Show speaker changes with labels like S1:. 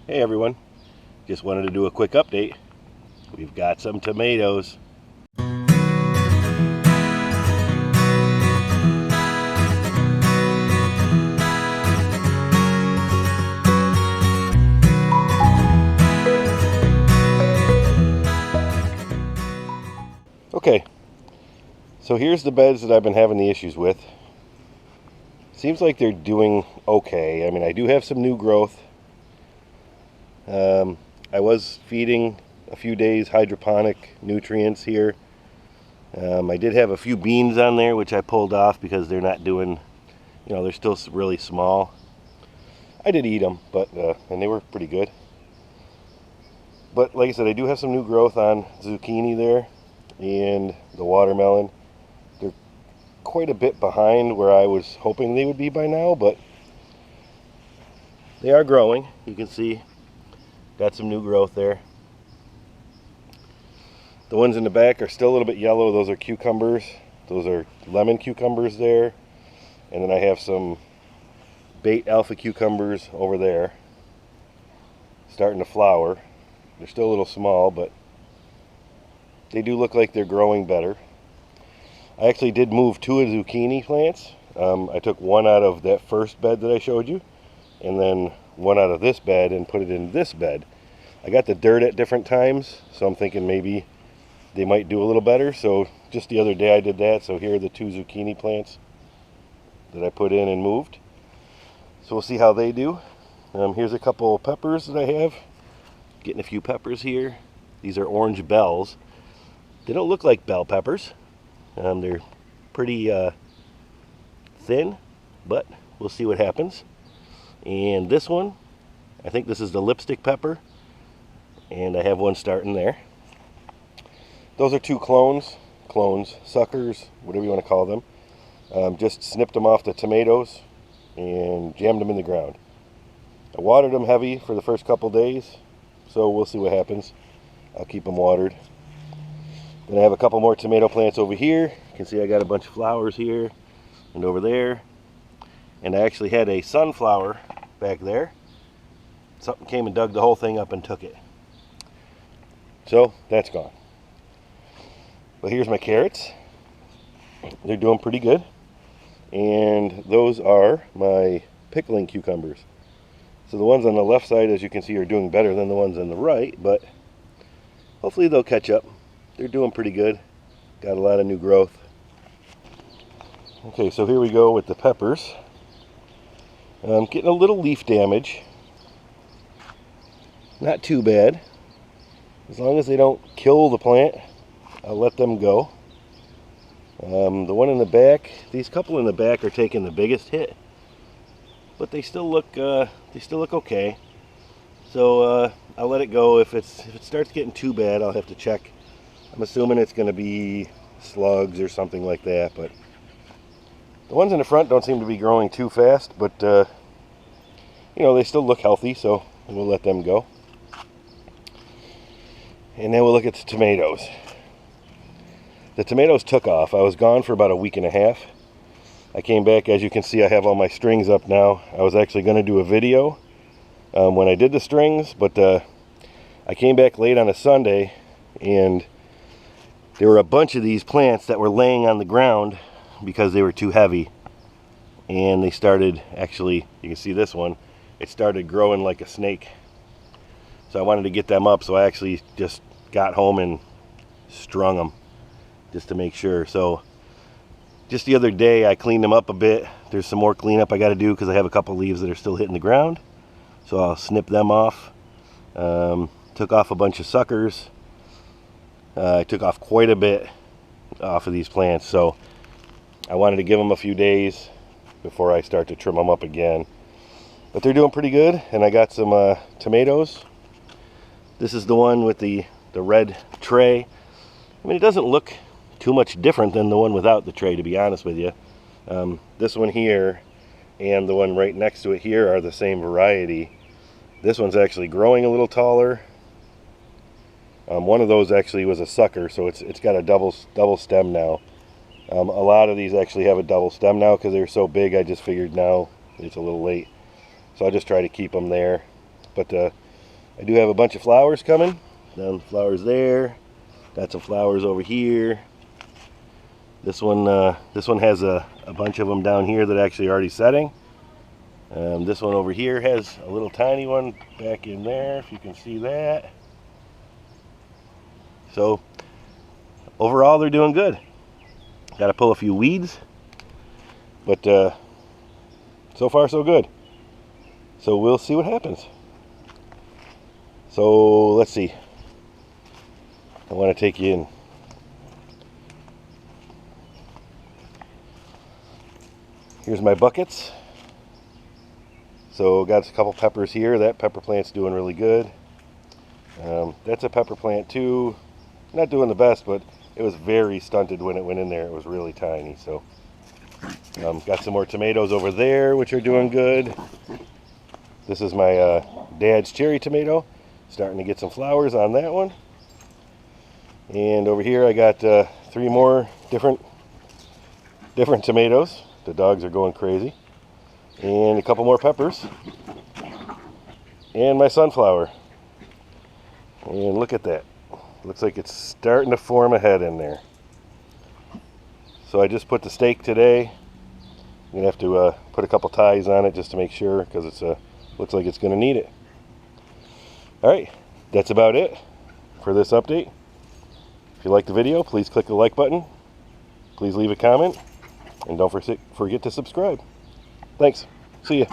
S1: Hey everyone, just wanted to do a quick update. We've got some tomatoes. Okay, so here's the beds that I've been having the issues with. Seems like they're doing okay. I mean, I do have some new growth. I was feeding a few days hydroponic nutrients here. I did have a few beans on there, which I pulled off because they're not doing, they're still really small. I did eat them, but and they were pretty good. But like I said, I do have some new growth on zucchini there and the watermelon. They're quite a bit behind where I was hoping they would be by now, but they are growing. You can see got some new growth there. The ones in the back are still a little bit yellow. Those are cucumbers. Those are lemon cucumbers there. And then I have some bait alpha cucumbers over there starting to flower. They're still a little small, but they do look like they're growing better. I actually did move two of the zucchini plants. I took one out of that first bed that I showed you, and then one out of this bed and put it in this bed. I got the dirt at different times, so I'm thinking maybe they might do a little better. So just the other day I did that. So here are the two zucchini plants that I put in and moved. So we'll see how they do. Here's a couple of peppers that I have. Getting a few peppers here. These are orange bells. They don't look like bell peppers. They're pretty thin, but we'll see what happens. And this one, I think this is the lipstick pepper, and I have one starting there. Those are two clones, suckers, whatever you want to call them. Just snipped them off the tomatoes and jammed them in the ground. I watered them heavy for the first couple days, so we'll see what happens. I'll keep them watered. Then I have a couple more tomato plants over here. You can see I got a bunch of flowers here and over there. And I actually had a sunflower back there. Something came and dug the whole thing up and took it. So that's gone. But here's my carrots. They're doing pretty good. And those are my pickling cucumbers. So the ones on the left side, as you can see, are doing better than the ones on the right, but hopefully they'll catch up. They're doing pretty good. Got a lot of new growth. Okay, so here we go with the peppers. I'm getting a little leaf damage. Not too bad. As long as they don't kill the plant, I'll let them go. The one in the back, these couple in the back are taking the biggest hit, but they still look okay. So I'll let it go. If it starts getting too bad, I'll have to check. I'm assuming it's going to be slugs or something like that, but the ones in the front don't seem to be growing too fast, but they still look healthy, so we'll let them go. And then we'll look at the tomatoes. The tomatoes took off. I was gone for about a week and a half. I came back. As you can see, I have all my strings up now. I was actually going to do a video when I did the strings, but I came back late on a Sunday, and there were a bunch of these plants that were laying on the ground because they were too heavy. And they started, actually, you can see this one, it started growing like a snake. So I wanted to get them up, so I actually just got home and strung them just to make sure. So just the other day I cleaned them up a bit. There's some more cleanup I got to do because I have a couple leaves that are still hitting the ground. So I'll snip them off. Took off a bunch of suckers. I took off quite a bit off of these plants, so I wanted to give them a few days before I start to trim them up again. But they're doing pretty good, and I got some tomatoes. This is the one with the red tray. I mean, it doesn't look too much different than the one without the tray, to be honest with you. This one here and the one right next to it here are the same variety. This one's actually growing a little taller. One of those actually was a sucker, so it's got a double stem now. A lot of these actually have a double stem now because they're so big. I just figured now it's a little late, so I'll just try to keep them there. But I do have a bunch of flowers coming. Down flowers there. Got some flowers over here. This one has a bunch of them down here that actually are already setting. This one over here has a little tiny one back in there, if you can see that. So overall, they're doing good. Got to pull a few weeds, but so far so good. So we'll see what happens. So let's see. I want to take you in. Here's my buckets. So got a couple peppers here. That pepper plant's doing really good. That's a pepper plant too. Not doing the best, but it was very stunted when it went in there. It was really tiny. So got some more tomatoes over there, which are doing good. This is my dad's cherry tomato. Starting to get some flowers on that one. And over here I got 3 more different tomatoes. The dogs are going crazy. And a couple more peppers. And my sunflower. And look at that. Looks like it's starting to form a head in there. So I just put the stake today. I'm going to have to put a couple ties on it just to make sure, because it's looks like it's going to need it. Alright, that's about it for this update. If you liked the video, please click the like button. Please leave a comment. And don't forget to subscribe. Thanks. See ya.